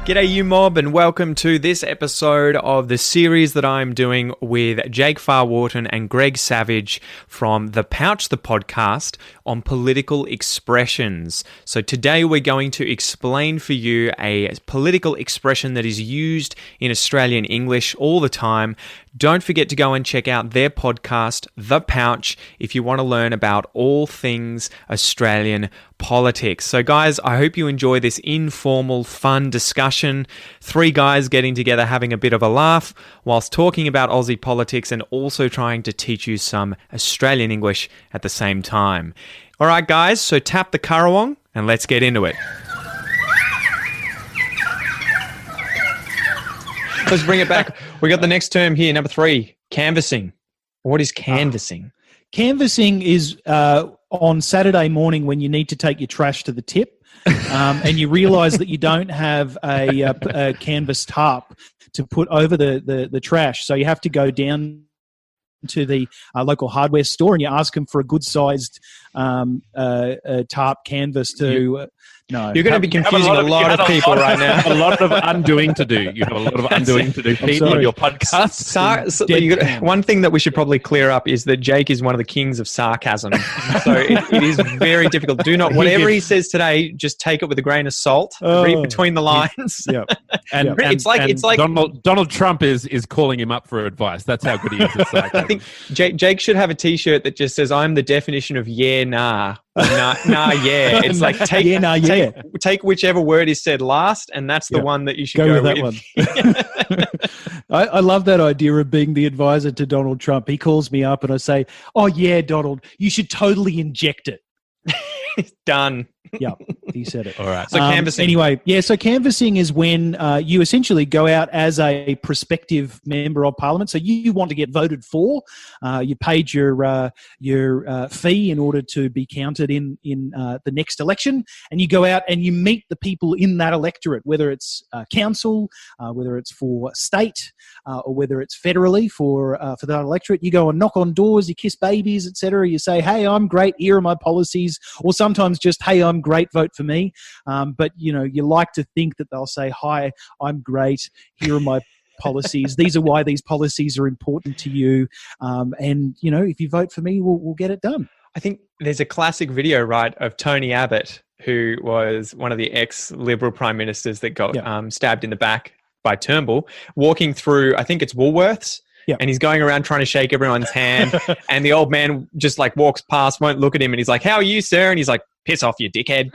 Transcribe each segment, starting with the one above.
G'day you mob, and welcome to this episode of the series that I'm doing with Jake Farwharton and Greg Savage from The Pouch, the podcast on political expressions. So today we're going to explain for you a political expression that is used in Australian English all the time. Don't forget to go and check out their podcast, The Pouch, if you want to learn about all things Australian politics. So guys, I hope you enjoy this informal, fun discussion. Three guys getting together, having a bit of a laugh whilst talking about Aussie politics and also trying to teach you some Australian English at the same time. All right, guys, so tap the currawong and let's get into it. Let's bring it back. We got the next term here, number 3, canvassing. What is canvassing? Canvassing is on Saturday morning when you need to take your trash to the tip and you realise that you don't have a canvas tarp to put over the trash. So you have to go down to the local hardware store and you ask them for a good-sized tarp canvas to... No. You're going to be confusing a lot of people right now. A lot of undoing to do. You have a lot of undoing to do, Pete, on your podcast. One thing that we should probably clear up is that Jake is one of the kings of sarcasm. So it is very difficult. Do not, whatever he says today, just take it with a grain of salt. Read between the lines. Yeah. And it's like Donald Trump is calling him up for advice. That's how good he is at sarcasm. I think Jake should have a T-shirt that just says, "I'm the definition of yeah, nah." Nah, yeah. It's like take whichever word is said last, and that's the one that you should go with. That one. I love that idea of being the advisor to Donald Trump. He calls me up and I say, "Oh yeah, Donald, you should totally inject it." Done. Yeah, he said it. All right. So canvassing. Anyway, so canvassing is when you essentially go out as a prospective member of parliament. So you want to get voted for. You paid your fee in order to be counted in the next election, and you go out and you meet the people in that electorate, whether it's council, whether it's for state, or whether it's federally for that electorate. You go and knock on doors, you kiss babies, etc. You say, "Hey, I'm great. Here are my policies," or sometimes just, "Hey, I'm great, vote for me." But you like to think that they'll say, "Hi, I'm great. Here are my policies. These are why these policies are important to you. And if you vote for me, we'll get it done." I think there's a classic video, right, of Tony Abbott, who was one of the ex-Liberal prime ministers that got stabbed in the back by Turnbull, walking through, I think it's Woolworths. Yep. And he's going around trying to shake everyone's hand. And the old man just walks past, won't look at him. And he's like, "How are you, sir?" And he's like, "Piss off, you dickhead."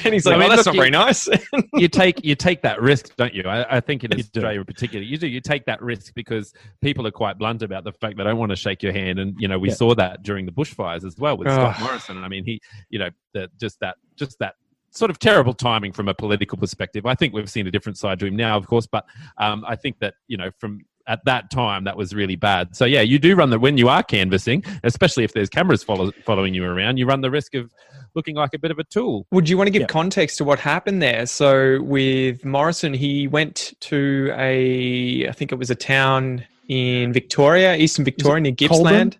And he's like, that's not very nice. you take that risk, don't you? I think in Australia in particular, you take that risk because people are quite blunt about the fact they don't want to shake your hand. And, we saw that during the bushfires as well with Scott Morrison. I mean, he, just that sort of terrible timing from a political perspective. I think we've seen a different side to him now, of course, but I think that, from at that time, that was really bad. So, yeah, you do when you are canvassing, especially if there's cameras following you around, you run the risk of looking like a bit of a tool. Would you want to give context to what happened there? So with Morrison, he went to I think it was a town in Victoria, Eastern Victoria, near Gippsland.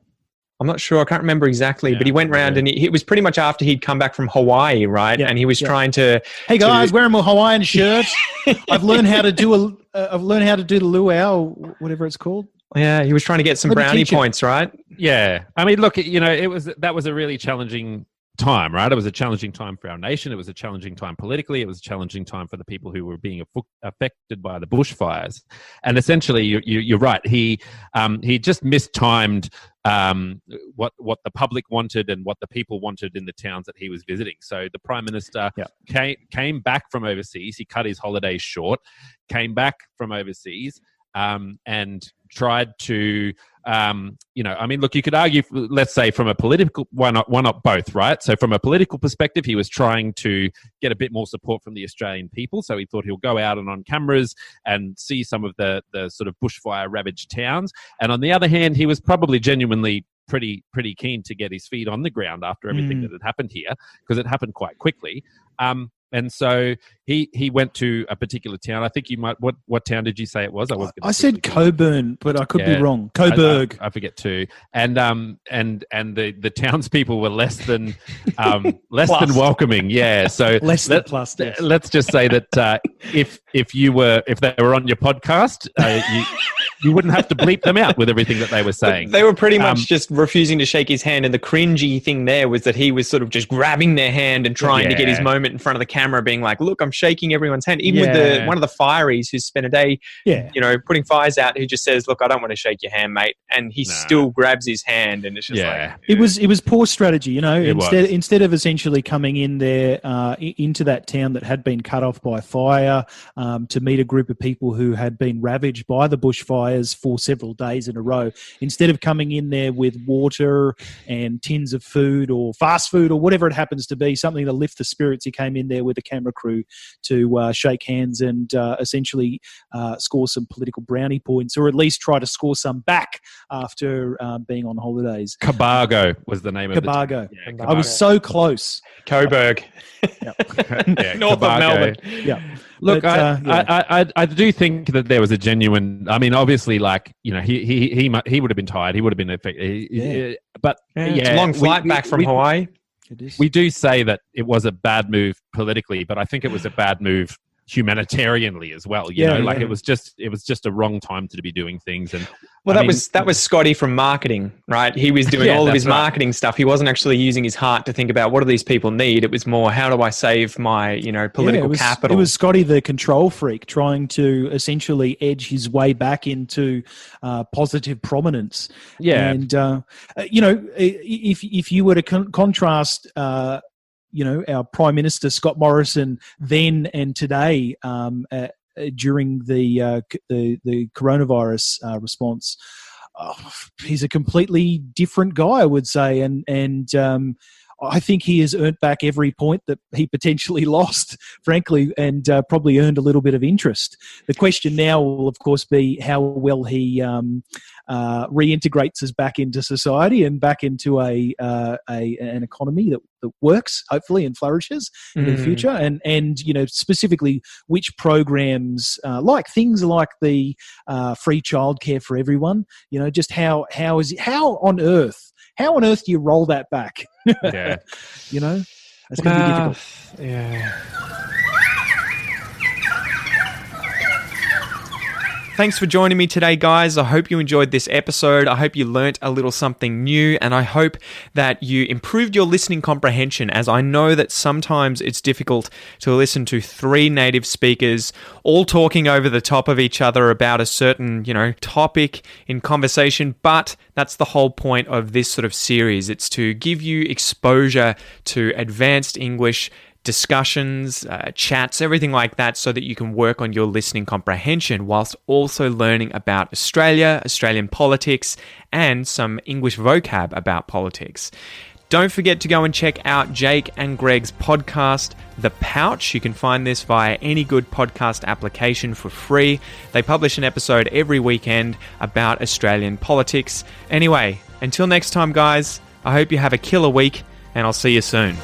I'm not sure. I can't remember exactly, but he went round and it was pretty much after he'd come back from Hawaii, right? Yeah, and he was trying to... "Hey guys, wearing my Hawaiian shirt. I've learned how to do the luau, or whatever it's called." Yeah, he was trying to get some brownie points, right? Yeah. I mean, look, that was a really challenging time, right? It was a challenging time for our nation. It was a challenging time politically. It was a challenging time for the people who were being affected by the bushfires. And essentially, you're right. He just mistimed what the public wanted and what the people wanted in the towns that he was visiting. So the Prime Minister came back from overseas. He cut his holidays short, came back from overseas, and tried to, look, you could argue, let's say from a political, why not both, right? So from a political perspective, he was trying to get a bit more support from the Australian people. So he thought he'll go out and on cameras and see some of the sort of bushfire ravaged towns. And on the other hand, he was probably genuinely pretty keen to get his feet on the ground after everything that had happened here, because it happened quite quickly. And so he went to a particular town. I think you might. What town did you say it was? I said Coburn, but I could be wrong. Coburg. I forget too. And the townspeople were less than welcoming. Yeah. So let's just say that if they were on your podcast, you wouldn't have to bleep them out with everything that they were saying. They were pretty much just refusing to shake his hand, and the cringy thing there was that he was sort of just grabbing their hand and trying to get his moment in front of the camera, being like, "Look, I'm shaking everyone's hand." Even with one of the fireys who's spent a day, putting fires out, who just says, "Look, I don't want to shake your hand, mate," and he still grabs his hand, and it's just like it was poor strategy, Instead of essentially coming in there into that town that had been cut off by fire to meet a group of people who had been ravaged by the bushfires for several days in a row, instead of coming in there with water and tins of food or fast food or whatever it happens to be, something to lift the spirits, he came in there with a camera crew to shake hands and essentially score some political brownie points, or at least try to score some back after being on holidays. Cabargo was the name of the town. Yeah, I was so close. Coburg. North of Melbourne. Yeah. Look, I do think that there was a genuine. I mean, obviously, like, he would have been tired. He would have been affected. But it's a long flight back from Hawaii. We do say that it was a bad move politically, but I think it was a bad move humanitarianly as well. It was just a wrong time to be doing things. And that was Scotty from marketing, right? He was doing all of his marketing stuff. He wasn't actually using his heart to think about what do these people need. It was more, how do I save my political capital? It was Scotty the control freak trying to essentially edge his way back into positive prominence. Yeah, and if you were to contrast. Our Prime Minister Scott Morrison then and today during the coronavirus response, he's a completely different guy, I would say, and I think he has earned back every point that he potentially lost, frankly, and probably earned a little bit of interest. The question now will, of course, be how well he reintegrates us back into society and back into an economy that works, hopefully, and flourishes in the future. And specifically which programs, like things like the free childcare for everyone, just how on earth do you roll that back? Yeah. That's going to be difficult. Yeah. Thanks for joining me today, guys. I hope you enjoyed this episode. I hope you learnt a little something new, and I hope that you improved your listening comprehension, as I know that sometimes it's difficult to listen to three native speakers all talking over the top of each other about a certain, topic in conversation, but that's the whole point of this sort of series. It's to give you exposure to advanced English discussions, chats, everything like that, so that you can work on your listening comprehension whilst also learning about Australia, Australian politics, and some English vocab about politics. Don't forget to go and check out Jake and Gregg's podcast, The Pouch. You can find this via any good podcast application for free. They publish an episode every weekend about Australian politics. Anyway, until next time, guys, I hope you have a killer week, and I'll see you soon.